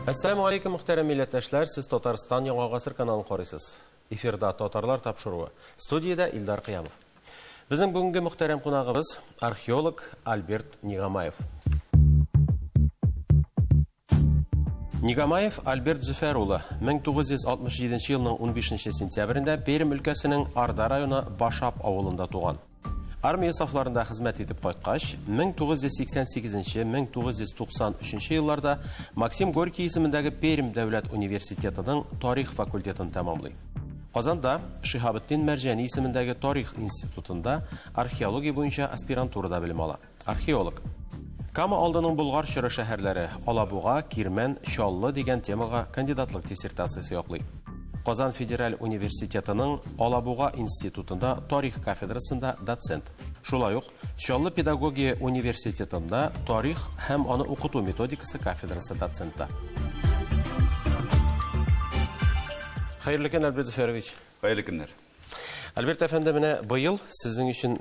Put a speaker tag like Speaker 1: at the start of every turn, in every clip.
Speaker 1: Assalamu алейкум, muhterem milleteşler. Siz Tataristan Яңа Гасыр каналын карыйсыз. Эфирда Татарлар тапшыруы. Студияда Илдар Кыямов. Безнең бүгенге muhterem кунагыбыз археолог Альберт Нигамаев. Нигамаев Альберт Зөфәр улы 1967 елның 15 сентябрендә Пермь өлкәсенең Арда районы Башап авылында туган. Армия сафларында хезмәт итеп кайткач, 1988-1993 елларда Максим Горький исемендәге Пермь дәүләт университетының тарих факультетын тәмамлый. Казанда Шиһабетдин Мәрҗани исемендәге тарих институтында археология буенча аспирантурада белем ала. Археолог. Кама алдының Болгар чоры шәһәрләре Алабуга, Кирмән, Чаллы дигән темага кандидатлык диссертациясе яклый. Казан Федераль университетының Алабуга институтында тарих кафедрасында доцент. Шулай ук Чаллы педагогия университетында тарих һәм аны укыту методикасы кафедрасы доценты. Хәерле көн, Альберт Зөфәрович.
Speaker 2: Хәерле көннәр.
Speaker 1: Альберт әфәнде, менә быел сезнең өчен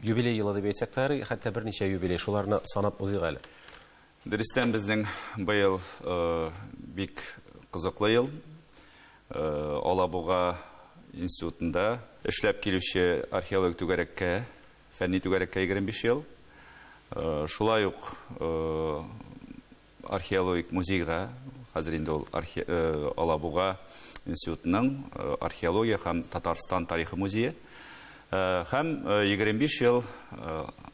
Speaker 1: юбилей елы дип әйтсәк тә, хәтта берничә юбилей шуларны санап узыйк әле.
Speaker 2: Дөрестән безнең быел бик кызыклы ел. Алабуга институтында эшләп килүче археолог түгәрәккә, фәнни түгәрәккә 25 ел. Шулай ук археологик музейга, хәзер инде ул Алабуга институтының археология һәм Татарстан тарихы музее. Һәм 25 ел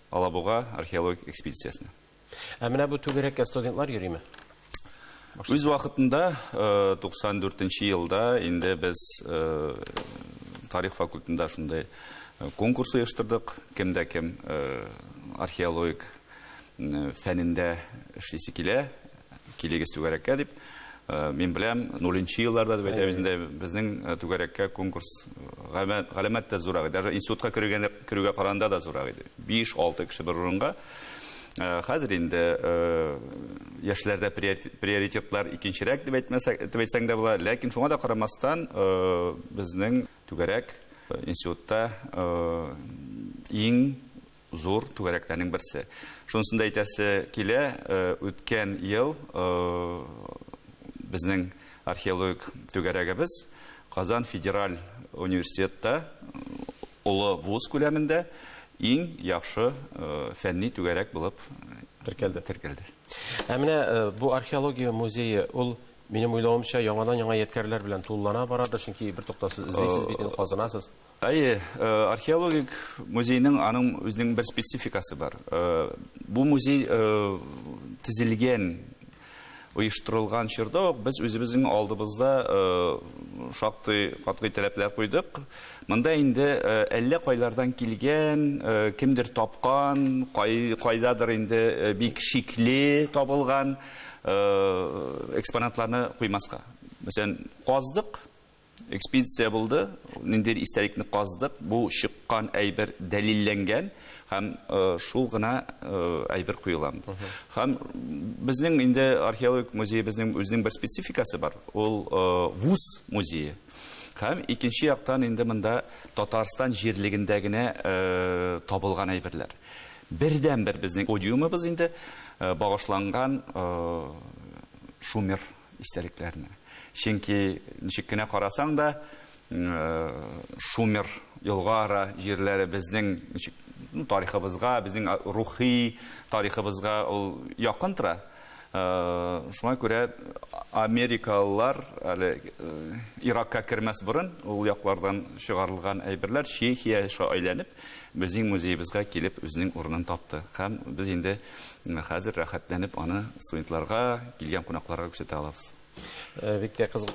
Speaker 2: Алабуга археологик экспедициясына.
Speaker 1: Ә менә бу түгәрәккә студентлар йөриме?
Speaker 2: Үз вакытында 94 елда инде без тарих факультетында шундай конкурс оештырдык. Кемдә кем археологик фәнендә эшлисе килә, килегез түгәрәккә дип. Мин беләм, 0-нчы елларда дип әйтәбез инде безнең түгәрәккә конкурс галәмәт тә зурак. Даже институтка керүгә караганда да зурак иде. 5-6 кеше бер урынга. Хәзер инде яшьләрдә приоритетлар икенчерәк дип әйтсәң дә була, ләкин шуңа да карамастан безнең түгәрәк институтта иң зур түгәрәкләрнең берсе. Шунысында әйтәсе килә, үткән ел безнең археологик түгәрәгебез Казан Федераль университетта улы вуз күләмендә иң яхшы фәнни түгәрәк булып теркәлде.
Speaker 1: Ә менә бу археология музее, ул минем уйлавымча яңадан-яңа ядкәрләр белән тулылана барадыр, чөнки бер туктасыз эзлисез бит инде казынасыз.
Speaker 2: Археологик музейның аның үзенең бер спецификасы бар. Бу музей төзелгән, оештырылган чорда без үзебезнең алдыбызда шактый катгый таләпләр куйдык. Монда инде әллә кайлардан килгән, кемдер тапкан, кайдадыр инде бик шикле табылган экспонатларны куймаска. Мәсәлән, каздык, экспедиция булды, ниндидер истәлекне каздык, бу чыккан әйбер дәлилләнгән һәм шул гына әйбер куелган. Һәм безнең инде археологик музей безнең үзенең бер спецификасы бар. Ул вуз музее. Һәм икенче яктан инде монда Татарстан җирлегендә генә табылган әйберләр. Бердән-бер безнең подиумыбыз инде багышланган Шумер истәлекләренә. Чөнки ничек кенә карасаң да Шумер елгара җирләре безнең тарихыбызга, безнең рухи тарихыбызга ул якын тора. Шуңа күрә Америкалылар әле Иракка кермәс борын ул яклардан чыгарылган әйберләр Чехия әйләнеп безнең музейыбызга килеп үзенең урынын тапты. Һәм без инде хәзер рәхәтләнеп аны студентларга, килгән кунакларга күрсәтә алабыз.
Speaker 1: Бик тә кызык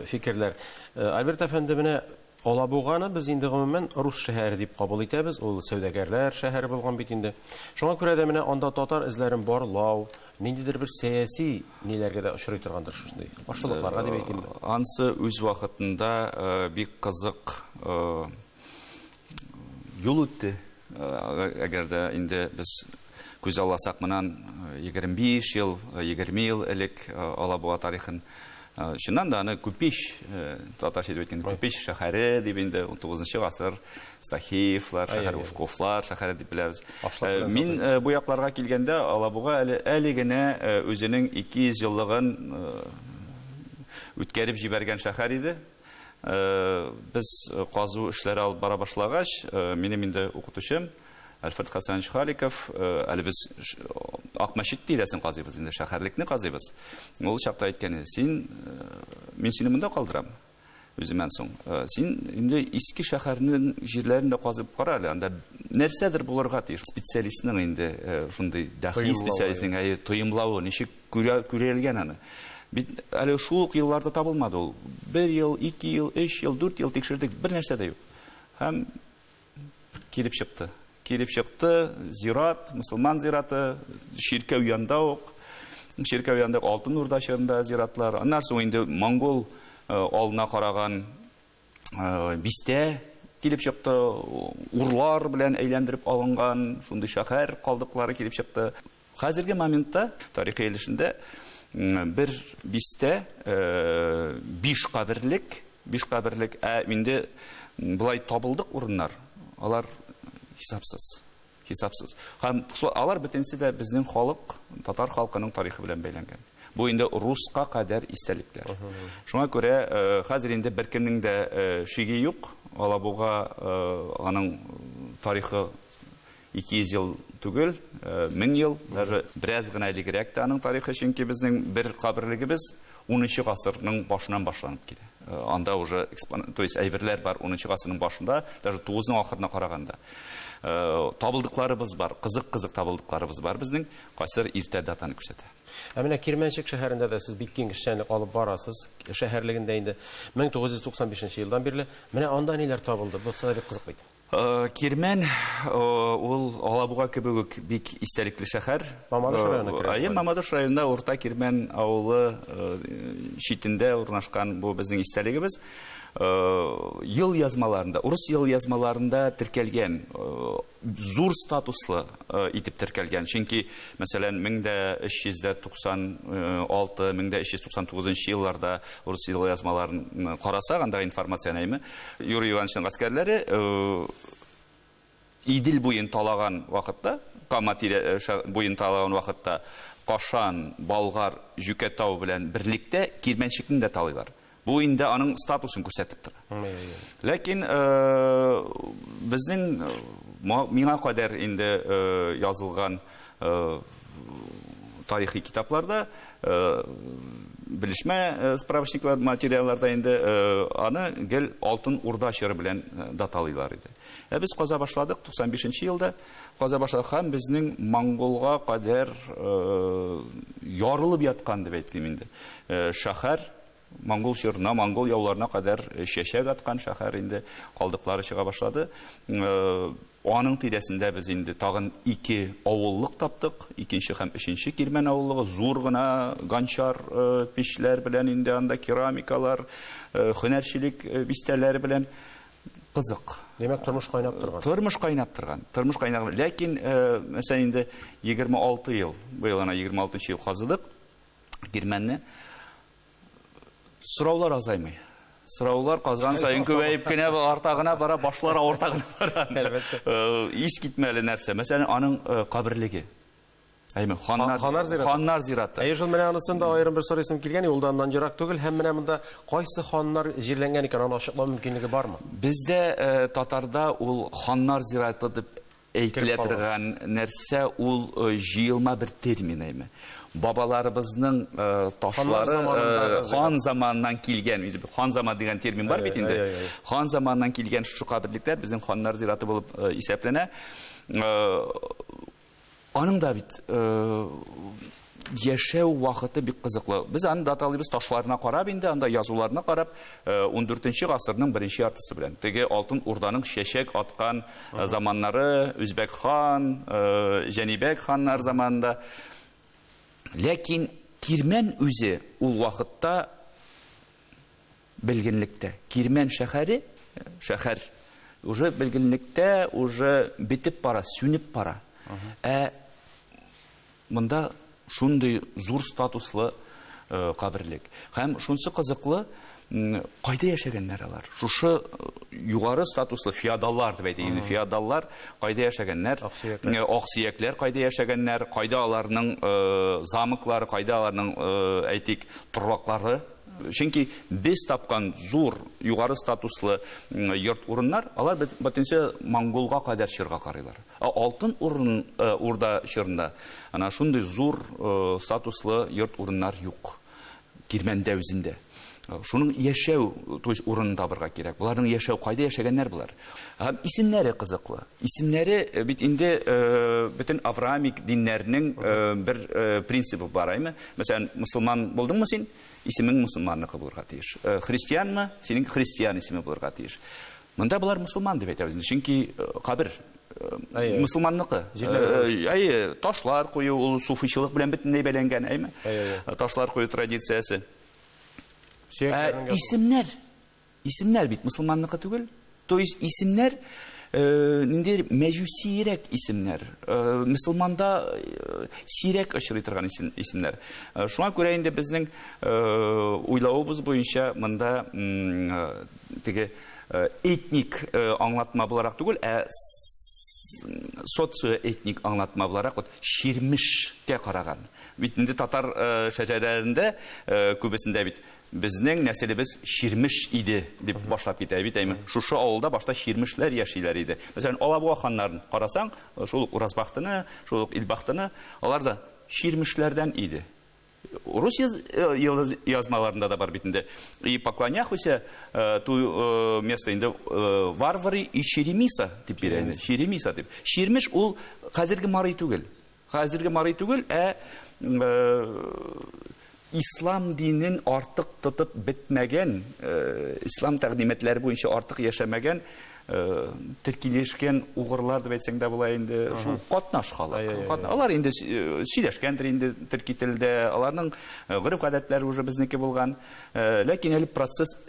Speaker 1: фикерләр. Альберт әфәнде, менә Алабуганы без инде гомумән рус шәһәре дип кабул итәбез. Ул сәүдәгәрләр шәһәре булган бит инде. Шуңа күрә дә менә анда татар эзләрен барлау, ниндидер бер сәяси ниләргә дә очрый торгандыр шундый. Каршылыкларга дип әйтим.
Speaker 2: Ансы үз вакытында бик кызык юл үтте. Әгәр дә инде без күз алсак моннан 25 ел, 20 ел элек Алабуга тарихын Шыннан да аны Күпеш, татарча айтып әйткәндә Күпеш шәһәре дип инде 19 ғасыр Стахеевлар шәһәре, Ушковлар шәһәре дип беләбез. Мин бу якларга килгәндә Алабуга әле генә үзенең 200 еллыгын үткәреп җибәргән шәһәр иде. Без казу эшләре алып бара башлагач, минем инде укытучым Альфред Хасанович Халиков, әле без Акмәчет тирәсен казыйбыз, инде шәһәрлекне казыйбыз. Ул чакта әйткән, мин сине монда калдырам. Үземнән соң. Син инде иске шәһәрнең җирләрендә казып кара әле, анда нәрсәдер булырга тиеш. Специалистның инде шундый дәхи специалистның тоемлавы, ничек күрелгән аны. Бит әле шул ук елларда табылмады ул. 1 ел, 2 ел, 3 ел, 4 ел тикшердек, бер нәрсә дә юк. Һәм килеп чыкты. Зират, мусулман зираты, Ширкәү янда ук. Ширкәү янда Алтын Урда чорында зиратлар. Аннан соң инде монгол алына караган бистә килеп чыкты. Урлар белән әйләндереп алынган шундый шәһәр калдыклары килеп чыкты. Хәзерге моментта тарихи елешендә bir бистә 5 каберлек, инде булай табылдык урыннар. Алар хисапсыз. Һәм алар бөтенсе дә безнең халык, татар халкының тарихы белән бәйләнгән. Бу инде русска кадәр истәлекләр. Шуңа күрә хәзер инде беркемнең дә шиге юк. Алабуга аның тарихы 200 ел түгел, 1000 ел, даже бераз гына элегрәк тә аның тарихы, чөнки безнең бер каберлегебез 10 гасырның башыннан башланып килә. Анда уже то есть әйберләр бар 10 гасырның башында, даже 9-ның ахырына караганда. Табылдыкларыбыз бар, кызык табылдыкларыбыз бар безнең, кайсыр иртә датаны күрсәтә.
Speaker 1: Менә Кирмәнчек шәһәрендә дә сез бик киң эшчәнлек алып барасыз. Шәһәрлегендә инде 1995 елдан бирле. Менә анда ниләр табылды? Бу сәбәп бик кызык бит.
Speaker 2: Кирмән ул Алабуга кебек бик истәлекле шәһәр.
Speaker 1: Мамадыш районына керә.
Speaker 2: Мамадыш районында Урта Кирмән авылы читендә урнашкан бу безнең истәлегебез. Ел язмаларында, урыс ел язмаларында теркәлгән, зур статуслы итеп теркәлгән. Чөнки, мәсәлән, 1396, 1399 елларда урыс ел язмаларын карасак, анда информация нәйме, Юрий Ивановичның гаскәрләре Идел буен талаган вакытта, Кама буен талаган вакытта Кашан, Болгар, Жүкәтау белән берлектә Кирмәнчекне дә талыйлар. Бу инде аның статусын күрсәтеп тора. Ләкин безнең миңа кадәр инде язылган тарихи китапларда, белешмә справочниклар, материалларда инде аны гел Алтын Урда чоры белән даталыйлар иде. Без каза башладык 95 елда. Каза башладык һәм безнең монголга кадәр ярылып яткан дип әйткән инде. Шәһәр Монгол чорына, монгол яуларына кадәр чәчәк аткан шәһәр инде калдыклары чыга башлады. Аның тирәсендә без инде тагын 2 авыллык таптык. 2нче һәм 3нче Кирмән авыллыгы зур гына ганчар печләр белән инде анда керамикалар, һөнәрчелек бистәләре белән кызык.
Speaker 1: Демәк, тормыш кайнап торган.
Speaker 2: Тормыш кайнап. Ләкин мәсәлән инде 26 ел, бу елына 26нчы ел казыдык Кирмәнне. Сораулар азаймый. Сораулар казган сайын көбәйеп кенә артагына бара, башлар ортагына бара. Ис китмәле нәрсә. Мәсәлән, аның каберлеге. Ханнар зираты.
Speaker 1: Шул менә анысында аерым бер сорыйсым килгән, юлдан җирак түгел, һәм менә монда кайсы ханнар җирләнгән икән, аны ачыклау мөмкинлеге бармы?
Speaker 2: Бездә татарда ул ханнар зираты дип әйтелә торган нәрсә, ул җыелма бер термин әйме. Бабаларыбызның ташлары хан заманынан килгән, хан заман дигән термин бар бит инде. Хан заманынан килгән шу каберлектәр безнең ханнар зираты булып исәпләнә. Аның да бит яшәү вакыты бик кызыклы. Без аны даталыйбыз ташларына карап инде, анда язуларына карап 14нче гасырның 1нче яртысы белән. Теге Алтын Урданың чәчәк аткан заманнары, Үзбәк хан, Җәнибәк ханнар заманында. Ләкин Кирмән үзе ул вакытта белгенлектә. Кирмән шәһәре, шәһәр уже белгенлектә, уже битеп бара, сүнеп бара. Монда шундый зур статуслы каберлек. Һәм шунсы кызыклы, кайда яшәгәннәр алар? Шушы югары статуслы феодаллар дип әйтик. Феодаллар кайда яшәгәннәр? Аксөякләр кайда яшәгәннәр? Кайда аларның замоклары, кайда аларның әйтик торнаклары? Чөнки без тапкан зур югары статуслы йорт урыннар, алар бөтенсе монголга кадәр чирга карыйлар. Алтын урын урда чирында ана шундый зур статуслы йорт урыннар юк. Кирмәндә үзендә. Шуның яшәү урынын табырга кирәк. Буларның яшәү кайда яшәгәннәр булар? Исемнәре кызыклы. Исемнәре бит инде бөтен авраамик диннәрнең бер принципы бар, әйме? Мәсәлән, мусулман булдыңмы син? Исемең мусулманныкы булырга тиеш. Христианмы? Синең христиан исеме булырга тиеш. Монда булар мусулман дип әйтәбез. Чөнки кабер мусулманныкы. Ташлар кую, ул суфичылык белән бөтенләй бәйләнгән, әйме? Ташлар кую традициясе. Исемнәр бит мусулманныкы түгел. То есть исемнәр нинди мәҗүсирәк исемнәр. Мусулманда сирәк очрый торган исемнәр. Шуңа күрә инде безнең уйлавыбыз буенча монда теге этник аңлатма буларак түгел, социоэтник аңлатма буларак ширмешкә караган. Бит инде татар шәҗәрәләрендә күбесендә бит безнең нәселебез ширмеш иде дип башлап китә бит, әйме. Шушы авылда башта ширмешләр яшиләр иде. Мәсәлән, Алабуга ханнарын карасаң, шул Уразбахтыны, шул Илбахтыны, алар да ширмешләрдән иде. Рус язмаларында да бар бит инде. И поклоняхуся ту место инде варвары и Шеремиса дип бирә. Шеремиса дип. Ширмеш ул хәзерге Марый түгел. Хәзерге Марый түгел, ислам динен артык тотып бетмәгән, ислам тәкъдимәтләре буенча артык яшәмәгән, теркилешкән угырлар дип әйтсәң дә була инде, шул катнаш халык. Алар инде сөйләшкәндер инде төрки телдә, аларның гырыф-гадәтләре уже безнеке булган, ләкин әле процесс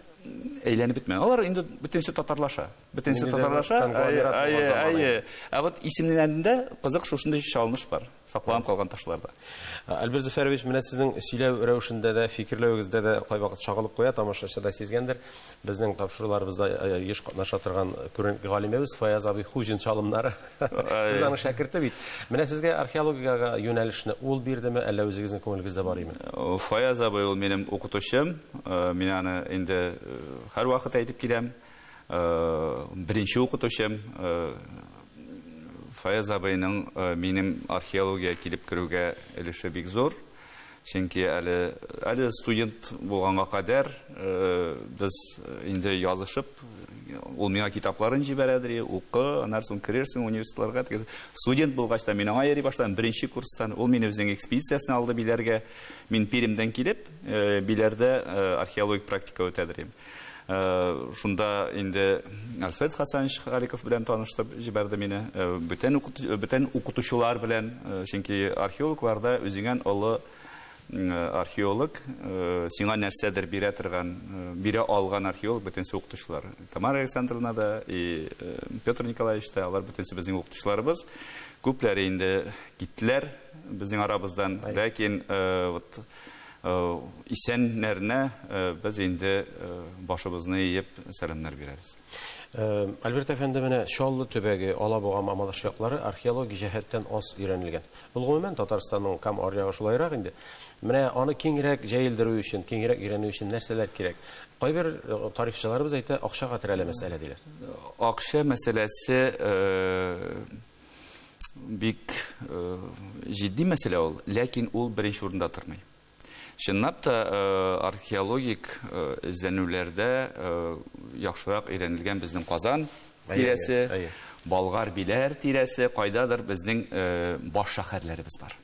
Speaker 2: әйләнеп бетмәгән. Алар инде бөтенсе татарлаша. Вот исемнәрендә кызык шушындай чалыныш бар. Сакланып калган ташларда.
Speaker 1: Альберт Зөфәрович, менә сезнең сөйләү рәвешендә дә, фикерләвегездә дә кайвакыт чагылып куя, тамашачы да сизгәндер. Безнең тапшыруларыбызда еш катнаша торган күренекле галимебез Фаяз абый Хуҗин чалымнары. Сез аны шәкерте бит. Менә сезгә археологиягә юнәлешне ул бирдеме, әллә үзегезнең күңелегездә бар име?
Speaker 2: Фаяз абый ул минем укытучым. Мин аны инде һәрвакыт әйтеп киләм. Беренче укытучым. Фаяз абыйның минем археология килеп керүгә өлеше бик зур. Чөнки әле студент булганга кадәр без инде язышып, ул миңа китапларын җибәрәдер, укы, аннан соң керерсең университетларга. Студент булгач та мин аңа йөри башладым, беренче курстан. Ул мине үзенең экспедициясына алды Биләргә. Мин Пермьдән килеп, Биләрдә археологик практика үтәдер. Шунда инде Альфред Хасанович Халиков белән таныштырып җибәрде мине. Бүтән укытучылар белән, чөнки археологларда үзеңә олы археолог, сиңа нәрсәдер бирә алган археолог бүтәнсе укытучылар. Тамара Александровна да и Петр Николаевич та, алар бүтәнсе безнең укытучыларыбыз. Күпләре инде киттеләр безнең арабыздан, ләкин вот исәннәренә без инде башыбызны иеп сәламнар бирәбез.
Speaker 1: Альберт әфәнде, менә Чаллы төбәге, Алабуга Мамадыш яклары археологик җәһәттән аз өйрәнелгән. Ул гомумән Татарстанның кам аръягы шулайрак инде. Менә аны киңрәк җәелдерү өчен, киңрәк өйрәнү өчен нәрсәләр кирәк? Кайбер тарихчыларыбыз әйтә, акчага терәле мәсьәлә диләр.
Speaker 2: Акча мәсьәләсе бик җитди мәсьәлә ул, ләкин ул беренче урында тормый. Чынлап та археологик эзләнүләрдә яхшырак өйрәнелгән безнең Казан тирәсе, Болгар Биләр тирәсе, кайдадыр безнең баш шәһәрләребез бар.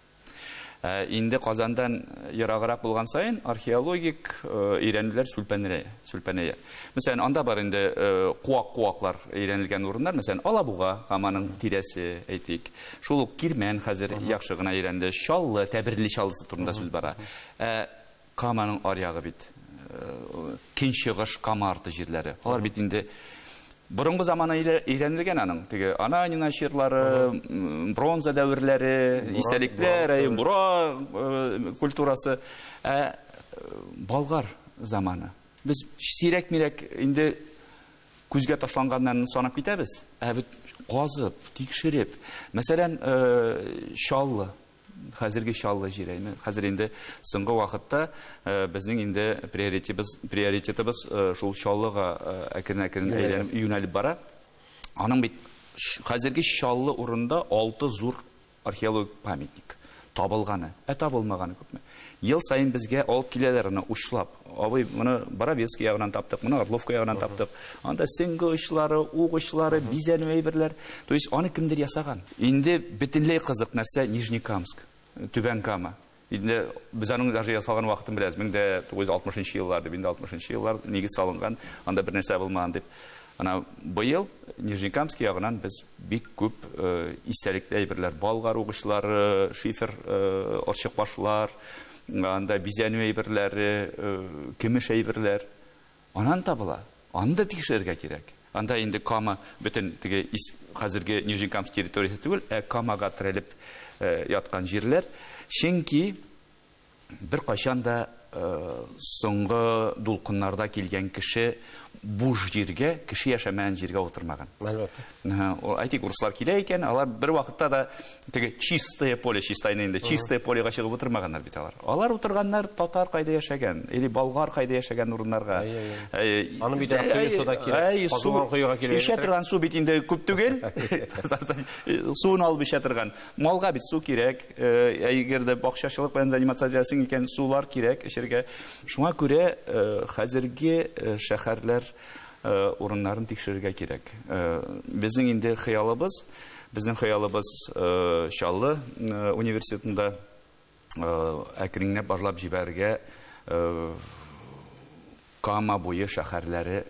Speaker 2: Инде Казандан ераграк булган сайын археологик өйрәнүләр сүлпәнәя. Мәсәлән, анда бар инде куаклар өйрәнелгән урыннар, мәсәлән, Алабуга Каманың тирәсе әйтик. Шул ук Кирмән хәзер яхшы гына өйрәнде. Чаллы, Тәберле Чаллысы турында сүз бара. Каманың аръягы бит. Көнчыгыш Камарты җирләре. Алар бит инде борынгы заманда өйрәнелгән аның. Теге Ананина чирлары, бронза дәверләре, истәлекләр, бура культурасы. Болгар заманы. Без сирәк-мирәк инде күзгә ташланганнарны санап китәбез. Бит казып, тикшереп. Мәсәлән, Шаллы, хәзерге Шаллы җирәйме. Хәзер инде соңгы вакытта безнең инде приоритетыбыз шул Шаллыга әкрен-әкрен әйләнеп юнәлеп бара. Аның бит хәзерге Шаллы урында 6 зур археологик памятник табылганы, табылмаганы күпме. Ел сайын безгә алып киләләр аны учлап. Абый, моны Боровецкий ягынан таптык, моны Орловка ягынан таптык. Анда сеңге очлары, ук очлары, бизәнү әйберләр. То есть аны кемдер ясаган. Инде бөтенләй кызык нәрсә Нижнекамск, Түбән Кама. Инде без аның даже ясалган вакытын беләбез. 1960 елларда, 1960 еллар нигез салынган, анда бер нәрсә булмаган дип. Ана быел Нижнекамск ягынан без бик күп истәлекле әйберләр, болгар угышлары, шифер орчык-башлар, анда бизәнү әйберләре, көмеш әйберләр. Анан табыла. Анда тикшерергә кирәк. Анда инде Кама бөтен теге хәзерге Нижнекамск территориясе түгел, Камага терәлеп яткан җирләр. Чөнки бер кайчан да соңгы дулкыннарда килгән кеше буш җиргә, кеше яшәмәгән җиргә утырмаган.
Speaker 1: Әлбәттә.
Speaker 2: Әйтик, руслар килә икән, алар бер вакытта да теге чистое поле, чистайны инде, чистое полега чыгып утырмаганнар бит алар. Алар утырганнар татар кайда яшәгән, или болгар кайда яшәгән урыннарга.
Speaker 1: Аны бит суда кирәк. Казылган куйга кирәк.
Speaker 2: Ишә торган су бит инде күп түгел. Суын алып ишә торган. Малга бит су кирәк. Әгәр дә бакчачылык белән заниматься итәсең икән, сулар кирәк эшергә. Шуңа күрә хәзерге шәһәрләр урыннарын тикшерергә кирәк. Безнең инде хыялыбыз Шаллы университетында әкренләп барлап җибәргә Кама буе шәһәрләре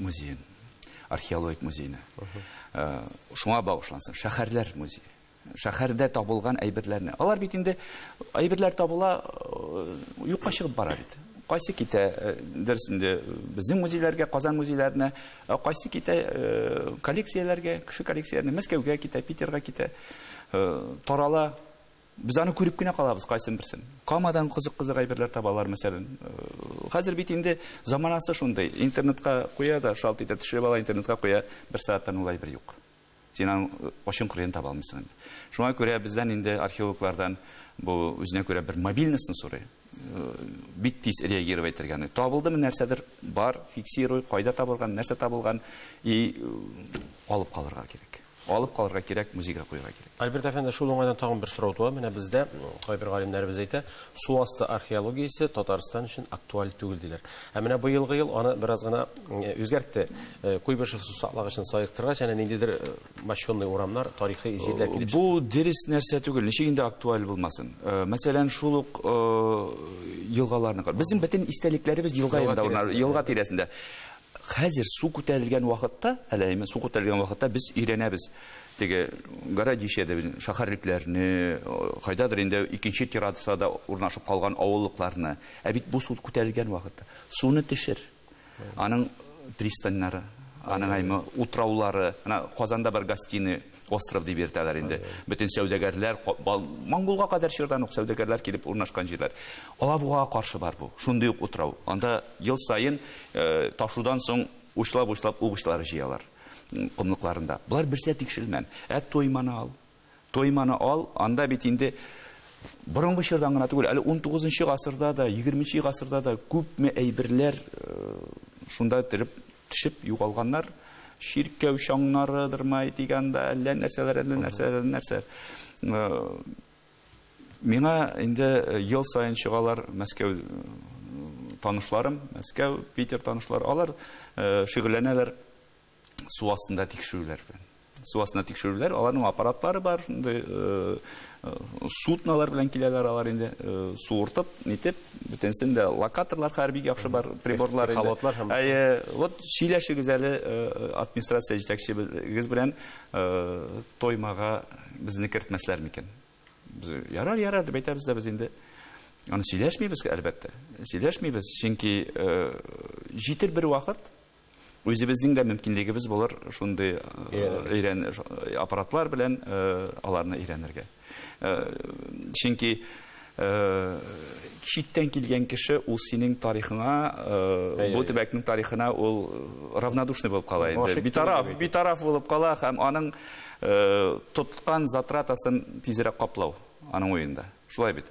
Speaker 2: музейын, археологик музейны. Шуңа багышлансын, шәһәрләр музее. Шәһәрдә табылган әйберләрне. Алар бит инде әйберләр табыла, юкка чыгып бара бит. Кайсы китә дәрсендә безнең музейларга, Казан музейларына, кайсы китә коллекцияләргә, кеше коллекцияләренә, Мәскәүгә китә, Питерга китә, тарала. Без аны күреп кенә калабыз кайсын берсен. Камадан кызык-кызык әйберләр табалар, мәсәлән. Хәзер бит инде заманасы шундый. Интернетка куя да, шалт итә төшереп ала, интернетка куя, бер сәгатьтән улай бер юк. Син аны ачын кырын таба алмыйсың. Шуңа күрә бездән инде археологлардан бу үзенә күрә бер мобильностьны сорый. Бик тиз реагировать итәргә. Табылдымы нәрсәдер бар, фиксируй, кайда табылган, нәрсә табылган, и алып калырга кирәк. Алып калырга кирәк, музейга куйга кирәк.
Speaker 1: Альберт әфәнде, шул уңайдан тагын бер сорау туа. Менә бездә кайбер галимнәребез әйтә, су асты археологиясе Татарстан өчен актуаль түгел диләр. Менә бу елгы ел аны бераз гына үзгәртте. Куйбышев су саклагычын сайыктыргач, әнә ниндидер мощённый урамнар, тарихи җирләр килеп.
Speaker 2: Бу дөрес нәрсә түгел. Ничек инде актуаль булмасын. Мәсәлән, шул ук елгаларны. Безнең бөтен истәлекләребез елга тирәсендә. Хәзер су күтәрелгән вакытта, әләйме су күтәрелгән вакытта без өйрәнәбез. Теге городищеда шәһәрлекләрне, кайдадыр инде икенче тирадысында урнашып калган авыллыкларны. Бит бу су күтәрелгән вакытта суны төшер. Аның пристаньнары, аның әйме утраулары, ана Казанда бер гостиный остров дип йөртәләр инде. Бөтен сәүдәгәрләр, Монголга кадәр чирдан ук сәүдәгәрләр килеп урнашкан җирләр. Алабуга каршы бар бу. Шундый ук утрау. Анда ел сайын ташудан соң учлап угышлары җыялар кумлыкларында. Булар берсә тикшерелмәгән. Тойманы ал. Тойманы ал, анда бит инде борынгы чирдан гына түгел, әле 19-нчы гасырда да, 20-нчы гасырда да күпме әйберләр шунда төшеп югалганнар. Ширкәү шаңнарыдырмай дигәндә, әллә нәрсәләр. Миңа инде ел сайын чыгалар Мәскәү танышларым, Мәскәү, Питер танышлар, алар шөгыльләнәләр су астында тикшерүләр белән. Су астында тикшерүләр, аларның аппаратлары бар, шундый судналар белән киләләр, алар инде суыртып, нитеп, бөтенсен дә локаторлар хәрби яхшы бар, приборлар инде. Вот сөйләшегез әле администрация җитәкчебез белән тоймага безне кертмәсләр микән? Ярар дип әйтәбез дә без инде. Аны сөйләшмибез, әлбәттә. Сөйләшмибез, чөнки җитер бер вакыт үзебезнең дә мөмкинлегебез булыр шундый аппаратлар белән аларны өйрәнергә. Чөнки Читтен килгән кеше ул синең тарихыңа, бу төбәкнең тарихына ул равнодушный булып кала инде. Битараф булып кала һәм аның тоткан затратасын тизрәк каплау аның уенда. Шулай бит.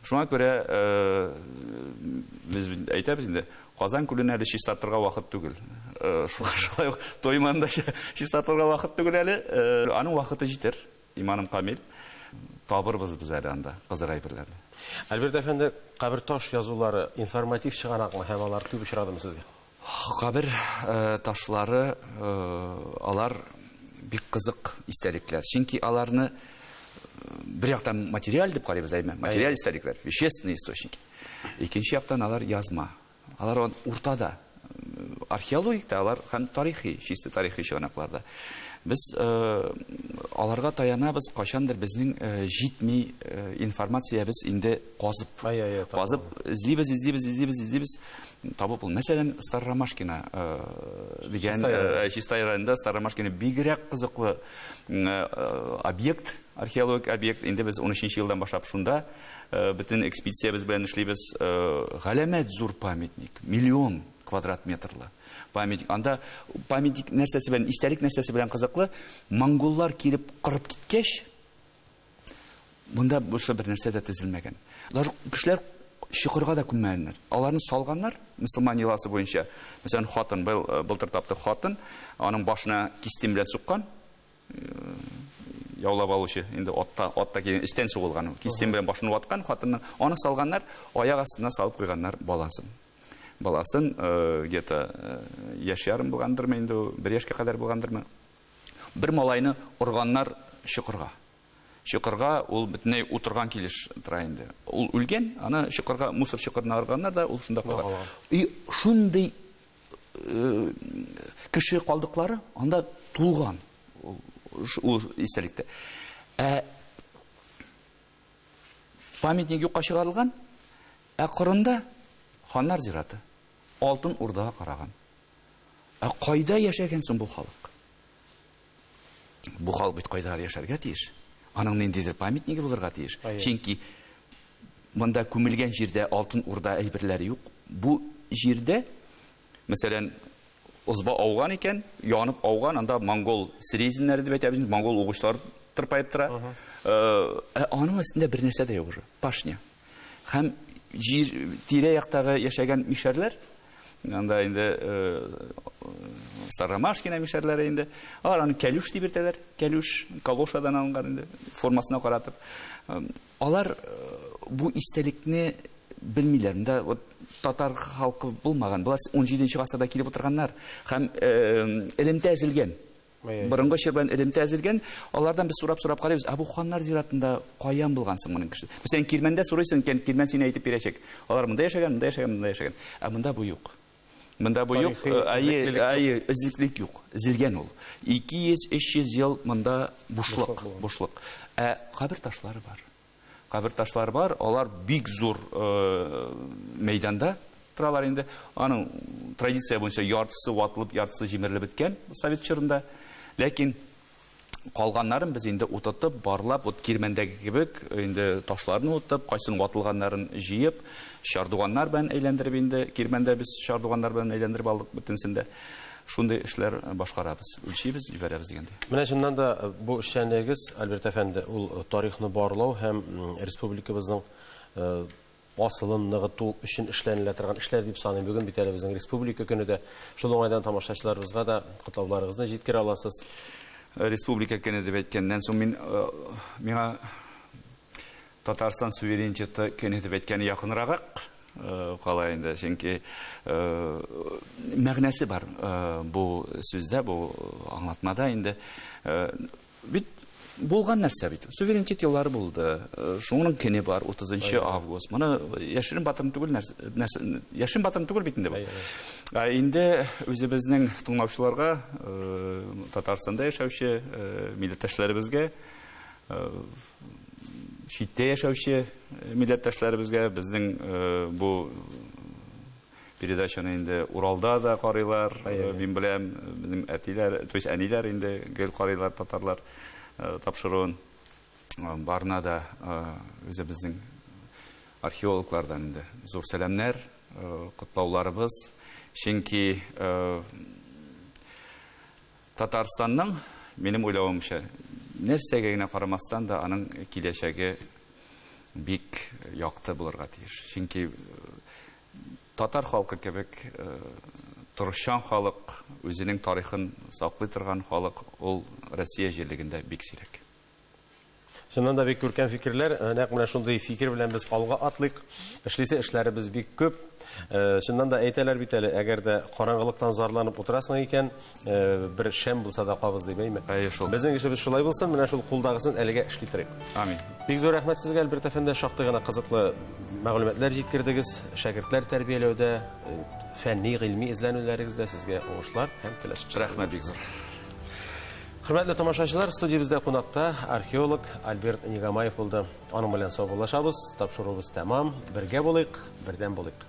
Speaker 2: Шуңа күрә без әйтәбез инде, Казан күлен әле чистартырга вакыт түгел. Шулай ук Тойманда чистартырга вакыт түгел әле. Аның вакыты җитер, иманым камил. Табырбыз без әле анда кызыр әйберләрне.
Speaker 1: Альберт әфәнде, кабер таш язулары информатив чыганакмы һәм алар күп очрадымы сезгә?
Speaker 2: Кабер ташлары алар бик кызык истәлекләр. Чөнки аларны бер яктан материаль дип карыйбыз әйме, материаль истәлекләр, вещественные источники. Икенче яктан алар язма. Алар уртада. Археологикта алар һәм тарихи, чисты тарихи чыганакларда. Без аларга таянабыз, кайчандыр безнең җитми информациябыз инде казып, излибез, табып ул. Мәсәлән, Староромашкина дигән Чистай районында Староромашкина бигрәк кызыклы объект, археологик объект. Инде без 13нче елдан башлап шунда бөтен экспедициябыз белән эшлибез. Галәмәт зур памятник, 1 000 000 квадрат метрлы памятник. Анда памятник нәрсәсе белән, истәлек нәрсәсе белән кызыклы, монголлар килеп кырып киткәч, монда бушы бер нәрсә дә төзелмәгән. Кешеләр чокырга да күммәгәннәр. Аларны салганнар, мөселман йоласы буенча. Мәсәлән, хатын былтыр тапты хатын, аның башына кистем белән суккан. Яулап алучы, инде атта килгән истән сугылган. Кистем белән башын ваткан хатынны, аны салганнар, аяк астына салып куйганнар баласын. Баласын где-то яшь ярым булгандырмы инде, 1 яшькә кадәр булгандырмы. Бер малайны урганнар чокырга. Чокырга ул бөтенләй утырган килеш тора инде. Ул үлгән, аны чокырга, мусор чокырына арганнар да, ул шунда калган. И шундый кеше калдыклары анда тулган. Ул истәлектә. Памятник юкка чыгарылган. Кырында ханнар зираты. Алтын урдага караган. Кайда яшәгән соң бу халык? Бу халык бит кайда яшәргә тиеш? Аның ниндидер памятниги булырга тиеш. Чөнки монда күмелгән җирдә алтын урда әйберләре юк. Бу җирдә, мәсәлән, узба ауган икән, янып ауган, анда монгол срезиннәре дип әйтәбез, монгол угычлар тырпайып тора. Аның өстендә бер нәрсә дә юк уже. Пашня. Һәм җир тирә яктагы яшәгән мишәрләр, анда инде Староромашкина мишәрләре инде, алар аны кәлүш дип әйтәләр. Кәлүш калошадан алынган инде, формасына каратып. Алар бу истәлекне белмиләр. Монда вот татар халкы булмаган. Булар 17нче гасырда килеп утырганнар һәм элемтә әзелгән. Борынгы чор белән элемтә әзелгән. Алардан без сурап карыйбыз. Бу ханнар зиратында каян булгансың моның кеше? Мәсәлән, Кирмәндә сорыйсың, Кирмән сине әйтеп бирәчәк. Алар монда яшәгән, монда яшәгән, монда яшәгән. Монда бу юк. Монда бу юк. Излеклек юк. Изелгән ул. 200-300 ел монда бушлык. Кабер ташлары бар. Кабер ташлары бар. Алар бик зур мәйданда торалар инде. Аның традиция буенча яртысы ватылып, яртысы җимерелеп беткән совет чорында. Ләкин калганнарын без инде утытып, барлап, вот Кирмәндәге кебек, инде ташларны утып, кайсын ватылганнарын җыеп, чардуганнар белән әйләндереп инде Кирмәндә без чардуганнар белән әйләндереп алдык бөтенсендә. Шундый эшләр башкарабыз. Үлчибез, җибәрәбез дигәндә.
Speaker 1: Менә шуннан да бу эшчәнлегегез, Альберт әфәнде, ул тарихны барлау һәм республикабызның асылын ныгыту өчен эшләнелә торган эшләр дип саныйм. Бүген бит әле безнең республика көнедә шул уңайдан тамашачыларыбызга да котлауларыгызны җиткерә аласыз.
Speaker 2: Республика көне дип әйткәннән соң миңа Татарстан суверенитеты көне дип әйткәне якынрак кала инде, чөнки мәгънәсе бар бу сүздә, бу аңлатмада инде. Бит булган нәрсә бит. Суверенитет еллары булды. Шуның көне бар 30 август. Моны яшерен батырым түгел нәрсә. Яшерен батырым түгел бит инде бу. Инде үзебезнең тыңлаучыларга, Татарстанда яшәүче милләттәшләребезгә, читтә яшәүче милләттәшләребезгә безнең бу передачаны инде Уралда да карыйлар, мин беләм, безнең әтиләр, то есть әниләр инде гел карыйлар татарлар тапшыруын. Барна да үзебезнең археологлардан инде зур сәламнәр, котлауларыбыз. Чөнки Татарстанның, минем уйлавымча, нәрсәгә генә карамастан да аның киләчәге бик якты булырга тиеш. Чөнки татар халкы кебек торышчан халык, үзенең тарихын саклый торган халык, ул Россия җирлегендә бик сирәк.
Speaker 1: Шуннан да бик күркәм фикерләр, нәкъ менә шундый фикер белән без алга атлыйк. Эшлисе эшләребез бик күп. Шуннан да әйтәләр бит әле, әгәр дә караңгылыктан зарланып утырасың икән, бер шәм булса да кабыз димәйме? Безнең эшебез шулай булсын, менә шул кулдагысын әлегә эшли торыйк.
Speaker 2: Амин.
Speaker 1: Бик зур рәхмәт сезгә, Альберт әфәнде, шактый гына кызыклы мәгълүматлар җиткердегез. Шәкертләр тәрбияләүдә, фәнни, гыйльми эзләнүләрегездә сезгә уңышлар һәм киләчәк.
Speaker 2: Рәхмәт бик зур.
Speaker 1: Хөрмәтле тамашачылар, студиябездә кунакта археолог Альберт Нигамаев булды. Аның белән саубуллашабыз, тапшыруыбыз тәмам. Бергә булыйк, бердәм булыйк.